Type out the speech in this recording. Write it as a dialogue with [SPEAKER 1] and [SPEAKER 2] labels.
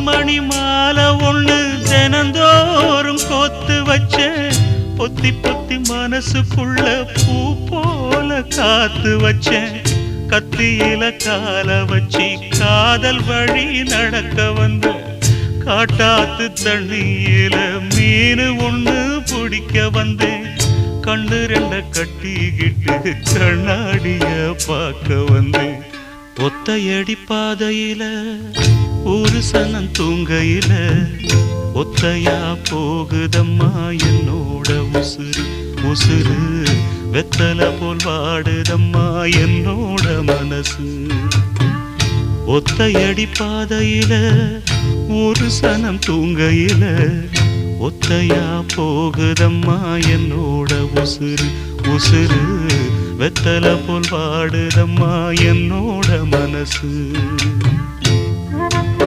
[SPEAKER 1] மணி மாலை ஒண்ணு தினந்தோறும் கோத்து வச்ச பொத்தி பொத்தி மனசுக்குள்ள பூ போல காத்து வச்சேன் கத்தியில கால வச்சி காதல் வழி நடக்க வந்த காட்டாத்து தண்ணியில மீனு ஒண்ணு பிடிக்க வந்தேன் கண்ணு ரெண்ட கட்டிக்கிட்டு கண்ணாடிய பார்க்க வந்தேன் ஒத்தையடி பாதையில ஒரு சனம் தூங்கையில ஒத்தையா போகுதம்மா என்னோட உசுறு உசுறு வெத்தலை போல் வாடுதம்மா என்னோட மனசு ஒத்தையடி பாதையில ஒரு சனம் தூங்கையில ஒத்தையா போகுதம்மா என்னோட உசுறு உசுறு வெத்தலை போல் வாடுதம்மா என்னோட மனசு